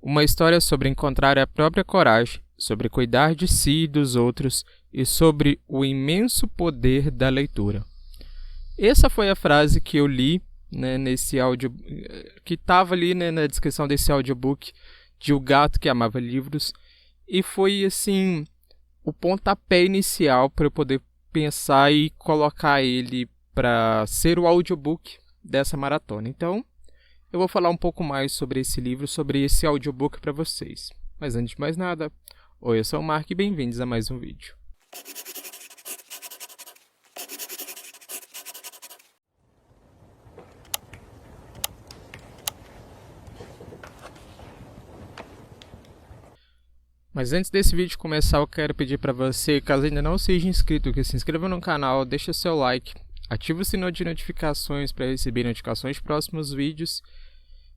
Uma história sobre encontrar a própria coragem, sobre cuidar de si e dos outros e sobre o imenso poder da leitura. Essa foi a frase que eu li, né, nesse áudio, que estava ali, né, na descrição desse audiobook de O Gato que Amava Livros, e foi assim o pontapé inicial para eu poder pensar e colocar ele para ser o audiobook dessa maratona. Então, eu vou falar um pouco mais sobre esse livro, sobre esse audiobook para vocês. Mas antes de mais nada, oi, eu sou o Mark e bem-vindos a mais um vídeo. Mas antes desse vídeo começar, eu quero pedir para você, caso ainda não seja inscrito, que se inscreva no canal, deixe seu like, ative o sino de notificações para receber notificações de próximos vídeos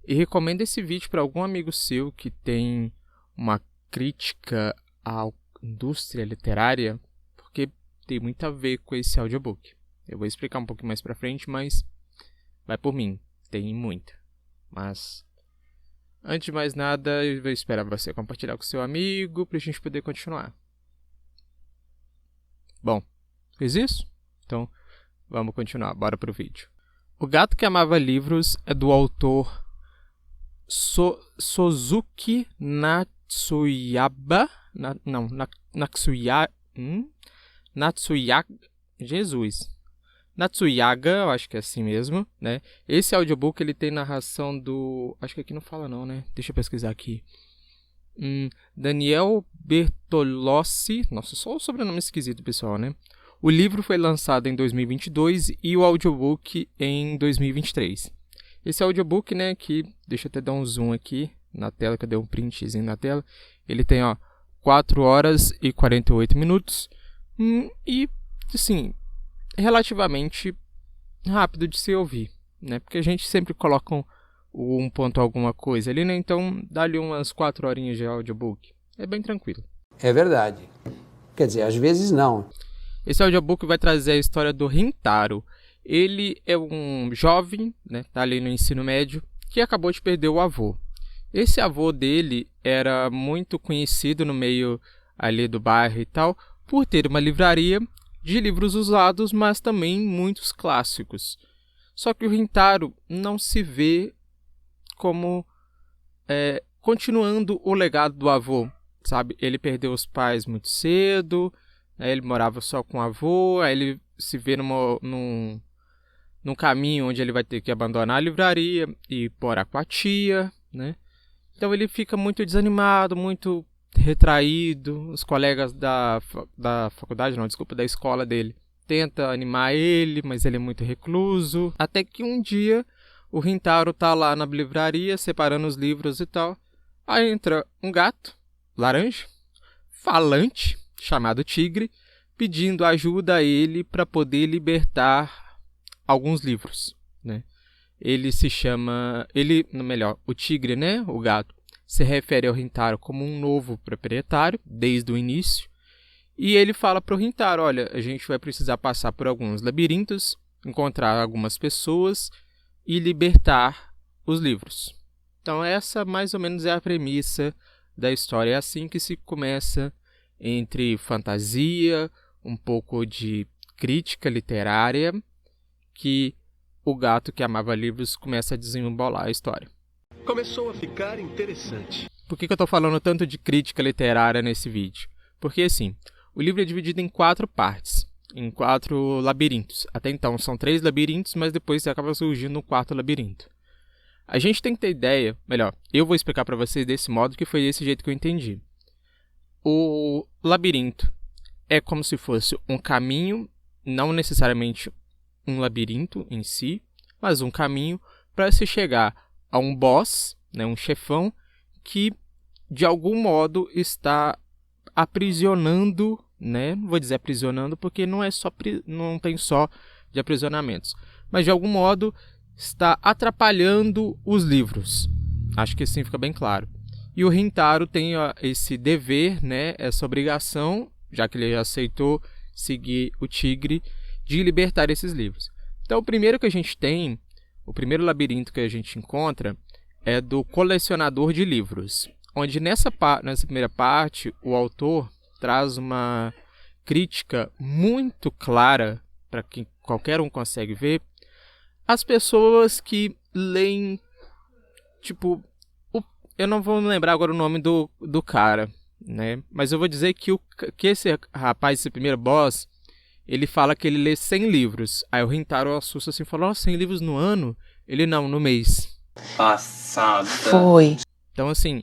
e recomenda esse vídeo para algum amigo seu que tem uma crítica à indústria literária, porque tem muito a ver com esse audiobook. Eu vou explicar um pouco mais para frente, mas vai por mim, tem muita. Mas antes de mais nada, eu vou esperar você compartilhar com seu amigo para a gente poder continuar. Bom, fez isso? Então, vamos continuar. Bora pro vídeo. O Gato que Amava Livros é do autor Sozuki Natsuyaba. Natsuyaga, eu acho que é assim mesmo, né? Esse audiobook ele tem narração do... Acho que aqui não fala não, né? Deixa eu pesquisar aqui. Daniel Bertolossi. Nossa, só o sobrenome esquisito, pessoal, né? O livro foi lançado em 2022 e o audiobook em 2023. Esse audiobook, né, que... Deixa eu até dar um zoom aqui na tela, que eu dei um printzinho na tela. Ele tem, 4 horas e 48 minutos. E, assim, relativamente rápido de se ouvir, né? Porque a gente sempre coloca um ponto alguma coisa ali, né? Então, dá-lhe umas 4 horinhas de audiobook. É bem tranquilo. É verdade. Quer dizer, às vezes não. Esse audiobook vai trazer a história do Rintaro. Ele é um jovem, né? Tá ali no ensino médio, que acabou de perder o avô. Esse avô dele era muito conhecido no meio ali do bairro e tal, por ter uma livraria de livros usados, mas também muitos clássicos. Só que o Rintaro não se vê como continuando o legado do avô, sabe? Ele perdeu os pais muito cedo, né? Ele morava só com o avô, aí ele se vê num caminho onde ele vai ter que abandonar a livraria e morar com a tia, né? Então ele fica muito desanimado, muito retraído. Os colegas da escola dele tentam animar ele, mas ele é muito recluso. Até que um dia o Rintaro tá lá na livraria separando os livros e tal. Aí entra um gato laranja, falante, chamado Tigre, pedindo ajuda a ele para poder libertar alguns livros, né? O Tigre, né, o gato, se refere ao Rintaro como um novo proprietário, desde o início, e ele fala para o Rintaro, olha, a gente vai precisar passar por alguns labirintos, encontrar algumas pessoas e libertar os livros. Então essa mais ou menos é a premissa da história, é assim que se começa, entre fantasia, um pouco de crítica literária, que o Gato que Amava Livros começa a desembolar a história. Começou a ficar interessante. Por que eu estou falando tanto de crítica literária nesse vídeo? Porque, assim, o livro é dividido em 4 partes, em 4 labirintos. Até então são 3 labirintos, mas depois acaba surgindo um 4º labirinto. A gente tem que ter ideia, melhor, eu vou explicar para vocês desse modo, que foi desse jeito que eu entendi. O labirinto é como se fosse um caminho, não necessariamente um labirinto em si, mas um caminho para se chegar a um boss, né, um chefão, que de algum modo está aprisionando, né? Não vou dizer aprisionando porque não tem só de aprisionamentos, mas de algum modo está atrapalhando os livros. Acho que assim fica bem claro. E o Rintaro tem esse dever, né, essa obrigação, já que ele aceitou seguir o Tigre, de libertar esses livros. Então, o primeiro labirinto que a gente encontra é do colecionador de livros. onde nessa primeira parte o autor traz uma crítica muito clara, para quem qualquer um consegue ver, as pessoas que leem, tipo, eu não vou me lembrar agora o nome do cara, né? Mas eu vou dizer que esse rapaz, esse primeiro boss, ele fala que ele lê 100 livros. Aí o Rintaro assusta assim e fala, 100 livros no ano? Ele não, no mês. Passada. Foi. Então, assim,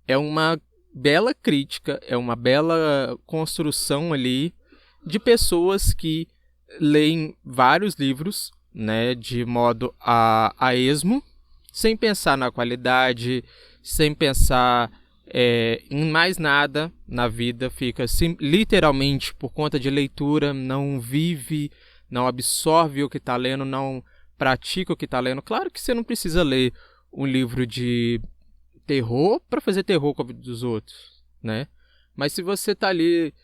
é uma bela crítica, é uma bela construção ali de pessoas que leem vários livros, né, de modo a esmo, sem pensar na qualidade, sem pensar em mais nada na vida, fica assim, literalmente por conta de leitura, não vive, não absorve o que está lendo, não pratica o que está lendo. Claro que você não precisa ler um livro de terror para fazer terror com a vida dos outros, né? Mas se você está ali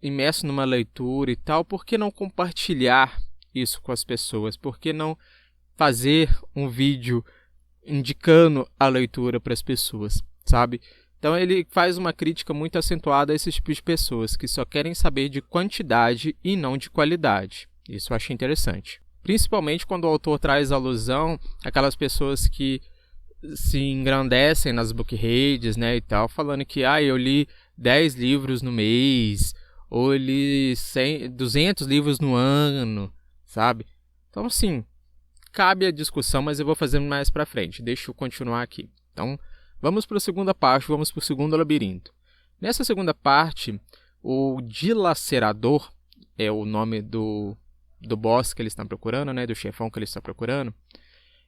imerso numa leitura e tal, por que não compartilhar isso com as pessoas? Por que não fazer um vídeo indicando a leitura para as pessoas, sabe? Então ele faz uma crítica muito acentuada a esse tipo de pessoas que só querem saber de quantidade e não de qualidade. Isso eu achei interessante. Principalmente quando o autor traz alusão àquelas pessoas que se engrandecem nas book reads, né, e tal, falando que eu li 10 livros no mês, ou eu li 200 livros no ano, sabe? Então, assim, cabe a discussão, mas eu vou fazer mais pra frente. Deixa eu continuar aqui. Então, vamos para a segunda parte, vamos para o segundo labirinto. Nessa segunda parte, o Dilacerador é o nome do boss que eles estão procurando, né, do chefão que eles estão procurando.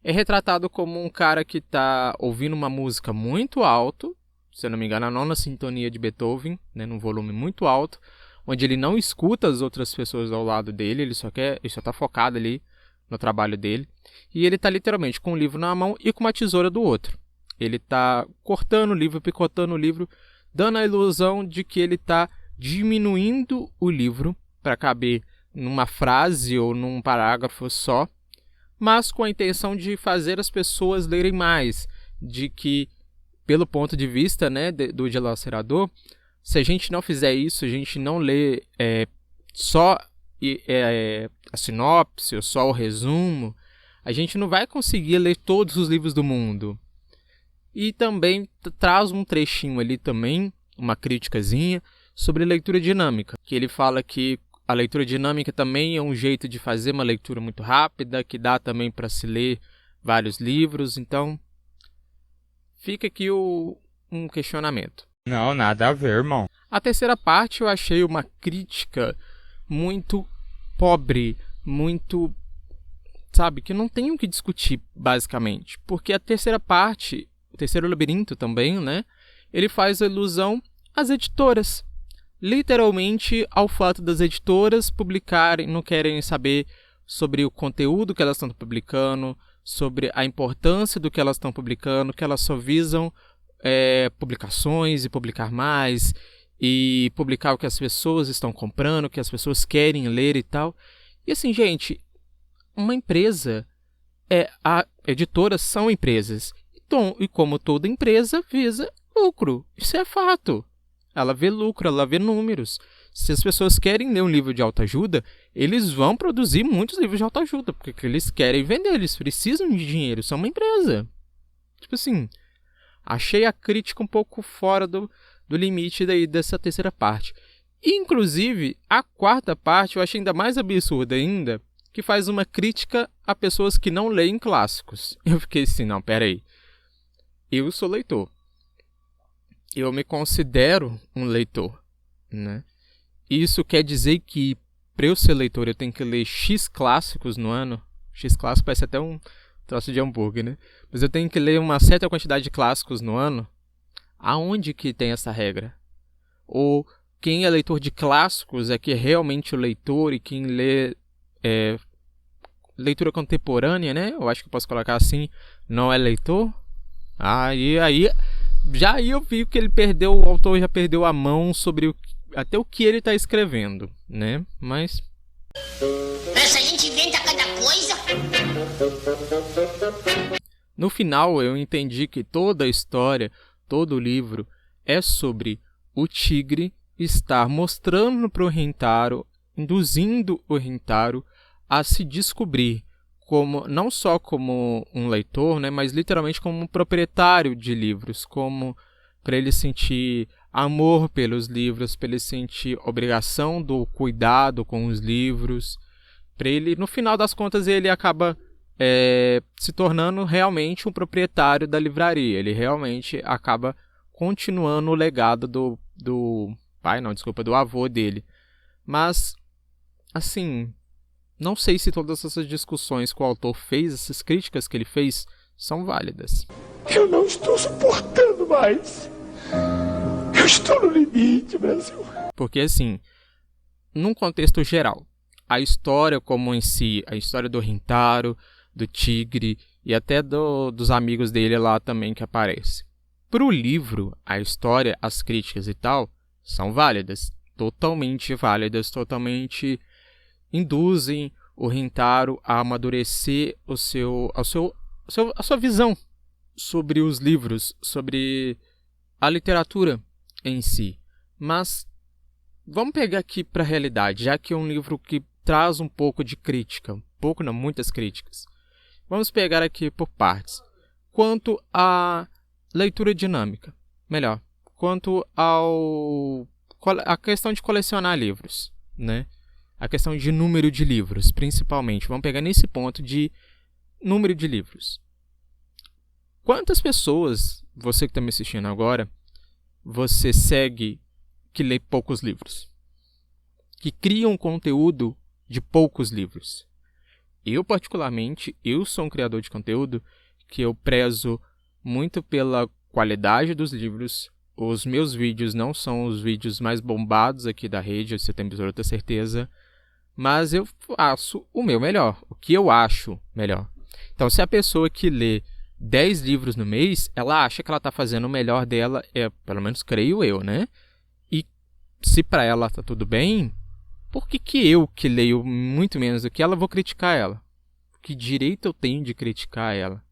É retratado como um cara que está ouvindo uma música muito alto, se eu não me engano, a nona sintonia de Beethoven, né, num volume muito alto, onde ele não escuta as outras pessoas ao lado dele, ele só está focado ali no trabalho dele. E ele está literalmente com um livro na mão e com uma tesoura do outro. Ele está cortando o livro, picotando o livro, dando a ilusão de que ele está diminuindo o livro para caber numa frase ou num parágrafo só, mas com a intenção de fazer as pessoas lerem mais, de que, pelo ponto de vista, né, do Dilacerador, se a gente não fizer isso, a gente não lê só a sinopse ou só o resumo, a gente não vai conseguir ler todos os livros do mundo. E também traz um trechinho ali também, uma criticazinha, sobre leitura dinâmica, que ele fala que a leitura dinâmica também é um jeito de fazer uma leitura muito rápida, que dá também para se ler vários livros. Então, fica aqui um questionamento. Não, nada a ver, irmão. A terceira parte eu achei uma crítica muito pobre, muito, sabe, que não tem o que discutir, basicamente. Porque a terceira parte, o terceiro labirinto também, né, ele faz alusão às editoras. Literalmente ao fato das editoras publicarem, não querem saber sobre o conteúdo que elas estão publicando, sobre a importância do que elas estão publicando, que elas só visam publicações e publicar mais, e publicar o que as pessoas estão comprando, o que as pessoas querem ler e tal. E assim, gente, uma empresa, editoras são empresas, então, e como toda empresa visa lucro, isso é fato. Ela vê lucro, ela vê números. Se as pessoas querem ler um livro de autoajuda, eles vão produzir muitos livros de autoajuda, porque eles querem vender, eles precisam de dinheiro, são uma empresa. Tipo assim, achei a crítica um pouco fora do limite dessa terceira parte. Inclusive, a quarta parte eu achei ainda mais absurda ainda, que faz uma crítica a pessoas que não leem clássicos. Eu fiquei assim, não, peraí. Eu sou leitor. Eu me considero um leitor, né? Isso quer dizer que, para eu ser leitor, eu tenho que ler X clássicos no ano. X clássico parece até um troço de hambúrguer, né? Mas eu tenho que ler uma certa quantidade de clássicos no ano. Aonde que tem essa regra? Ou quem é leitor de clássicos é que é realmente o leitor, e quem lê leitura contemporânea, né? Eu acho que eu posso colocar assim, não é leitor? Aí eu vi que o autor já perdeu a mão sobre até o que ele está escrevendo, né? Mas essa gente inventa cada coisa. No final eu entendi que toda a história todo o livro é sobre o tigre estar mostrando para o Rintaro, induzindo o Rintaro a se descobrir como, não só como um leitor, né, mas literalmente como um proprietário de livros, como para ele sentir amor pelos livros, para ele sentir obrigação do cuidado com os livros, para ele, no final das contas, ele acaba se tornando realmente um proprietário da livraria. Ele realmente acaba continuando o legado do avô dele. Mas, assim, não sei se todas essas discussões que o autor fez, essas críticas que ele fez, são válidas. Eu não estou suportando mais. Eu estou no limite, Brasil. Porque, assim, num contexto geral, a história como em si, a história do Rintaro, do tigre e até dos amigos dele lá também que aparecem. Para o livro, a história, as críticas e tal, são válidas, totalmente induzem o Rintaro a amadurecer a sua visão sobre os livros, sobre a literatura em si. Mas vamos pegar aqui para a realidade, já que é um livro que traz um pouco de crítica, muitas críticas. Vamos pegar aqui por partes. Quanto à leitura dinâmica, quanto a questão de colecionar livros, né? A questão de número de livros, principalmente. Vamos pegar nesse ponto de número de livros. Quantas pessoas, você que está me assistindo agora, você segue que lê poucos livros? Que criam conteúdo de poucos livros? Eu, particularmente, sou um criador de conteúdo que eu prezo muito pela qualidade dos livros. Os meus vídeos não são os vídeos mais bombados aqui da rede, você tem absoluta certeza. Mas eu faço o meu melhor, o que eu acho melhor. Então, se a pessoa que lê 10 livros no mês, ela acha que ela está fazendo o melhor dela, pelo menos creio eu, né? E se para ela está tudo bem, por que eu, que leio muito menos do que ela, vou criticar ela? Que direito eu tenho de criticar ela?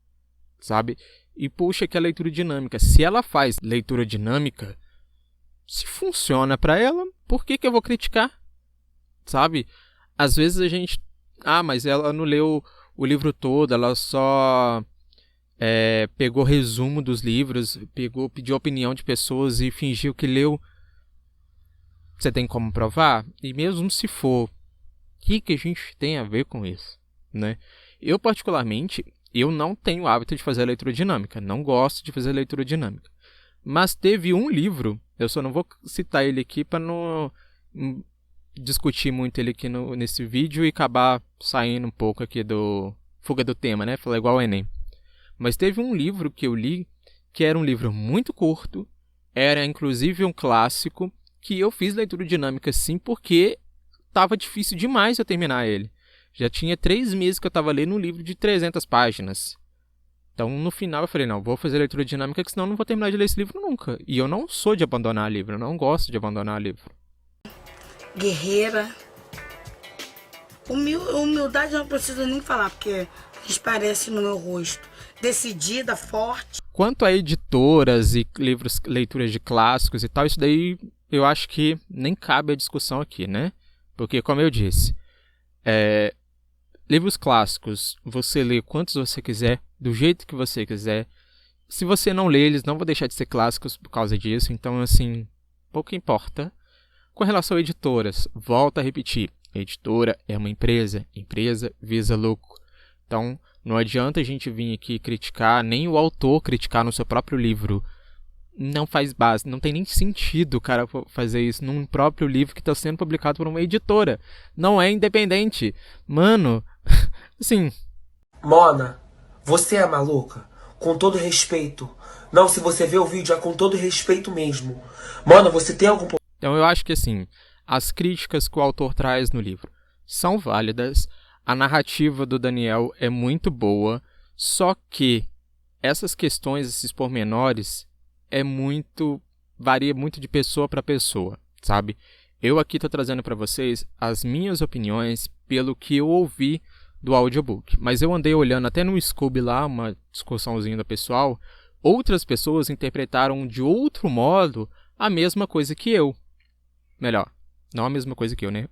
Sabe? E puxa que a leitura dinâmica. Se ela faz leitura dinâmica, se funciona para ela, por que eu vou criticar? Sabe? Às vezes a gente... mas ela não leu o livro todo, ela só pegou resumo dos livros, pediu opinião de pessoas e fingiu que leu. Você tem como provar? E mesmo se for, o que a gente tem a ver com isso? Né? Eu, particularmente, não tenho o hábito de fazer leitura dinâmica. Não gosto de fazer leitura dinâmica. Mas teve um livro, eu só não vou citar ele aqui para não discutir muito ele aqui nesse vídeo e acabar saindo um pouco aqui do fuga do tema, né? Falar igual ao Enem. Mas teve um livro que eu li, que era um livro muito curto, era inclusive um clássico, que eu fiz leitura dinâmica sim, porque estava difícil demais eu terminar ele. Já tinha 3 meses que eu estava lendo um livro de 300 páginas. Então, no final, eu falei, não, vou fazer leitura dinâmica, que senão eu não vou terminar de ler esse livro nunca. E eu não sou de abandonar livro, eu não gosto de abandonar livro. Guerreira. Humildade eu não preciso nem falar, porque transparece no meu rosto. Decidida, forte. Quanto a editoras e leituras de clássicos e tal, isso daí eu acho que nem cabe a discussão aqui, né? Porque, como eu disse, livros clássicos, você lê quantos você quiser, do jeito que você quiser. Se você não lê, eles não vão deixar de ser clássicos por causa disso. Então, assim, pouco importa. Com relação a editoras, volto a repetir. Editora é uma empresa. Empresa visa lucro. Então, não adianta a gente vir aqui criticar, nem o autor criticar no seu próprio livro. Não faz base, não tem nem sentido o cara fazer isso num próprio livro que está sendo publicado por uma editora. Não é independente. Mano, assim... Mona, você é maluca? Com todo respeito. Não, se você vê o vídeo, é com todo respeito mesmo. Mona, você tem algum... Então eu acho que assim, as críticas que o autor traz no livro são válidas. A narrativa do Daniel é muito boa. Só que essas questões, esses pormenores... varia muito de pessoa para pessoa, sabe? Eu aqui estou trazendo para vocês as minhas opiniões pelo que eu ouvi do audiobook. Mas eu andei olhando até no Scooby lá, uma discussãozinha do pessoal, outras pessoas interpretaram de outro modo a mesma coisa que eu. Melhor, não a mesma coisa que eu, né?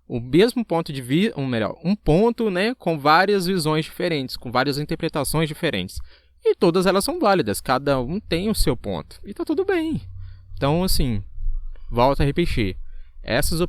O mesmo ponto de vista, um ponto, né, com várias visões diferentes, com várias interpretações diferentes. E todas elas são válidas, cada um tem o seu ponto. E tá tudo bem. Então, assim, volto a repetir. Essas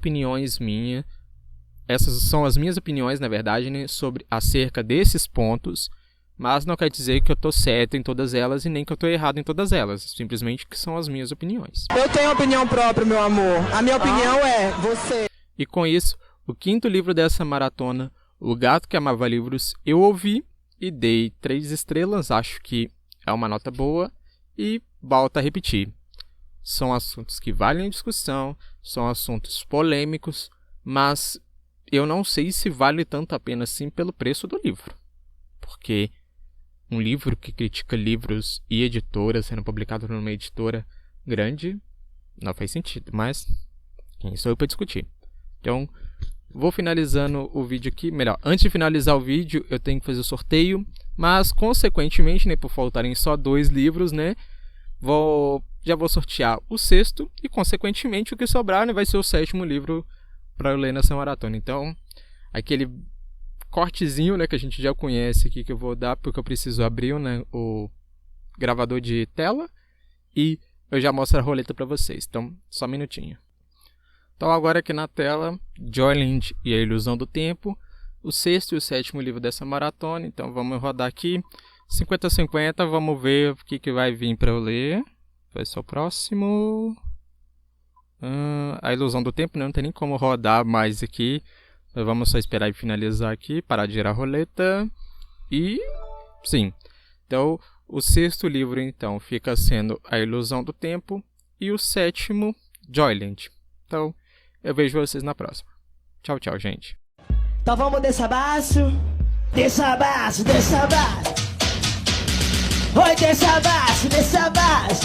são as minhas opiniões, na verdade, né, acerca desses pontos, mas não quer dizer que eu tô certo em todas elas e nem que eu tô errado em todas elas. Simplesmente que são as minhas opiniões. Eu tenho opinião própria, meu amor. A minha opinião é você. E com isso, o 5º livro dessa maratona, O Gato que Amava Livros, eu ouvi e dei 3 estrelas. Acho que é uma nota boa e volto a repetir. São assuntos que valem discussão, são assuntos polêmicos, mas eu não sei se vale tanto a pena assim pelo preço do livro. Porque um livro que critica livros e editoras sendo publicado numa editora grande não faz sentido, mas quem sou eu para discutir? Então, vou finalizando o vídeo aqui. Melhor, antes de finalizar o vídeo, eu tenho que fazer o sorteio, mas consequentemente, né, por faltarem só 2 livros, né, já vou sortear o 6º e consequentemente o que sobrar, né, vai ser o 7º livro para eu ler nessa maratona. Então, aquele cortezinho, né, que a gente já conhece aqui que eu vou dar, porque eu preciso abrir, né, o gravador de tela e eu já mostro a roleta para vocês. Então, só um minutinho. Então, agora aqui na tela, Joyland e a Ilusão do Tempo, o 6º e o 7º livro dessa maratona. Então, vamos rodar aqui 50-50, vamos ver o que vai vir para eu ler. Vai ser o próximo. A Ilusão do Tempo, né? Não tem nem como rodar mais aqui. Então, vamos só esperar e finalizar aqui, parar de girar a roleta. E sim. Então, o 6º livro então fica sendo A Ilusão do Tempo e o 7º, Joyland. Então, eu vejo vocês na próxima. Tchau, tchau, gente. Então vamos descer abaixo. Desça abaixo, desça abaixo. Oi, desça abaixo, desça abaixo.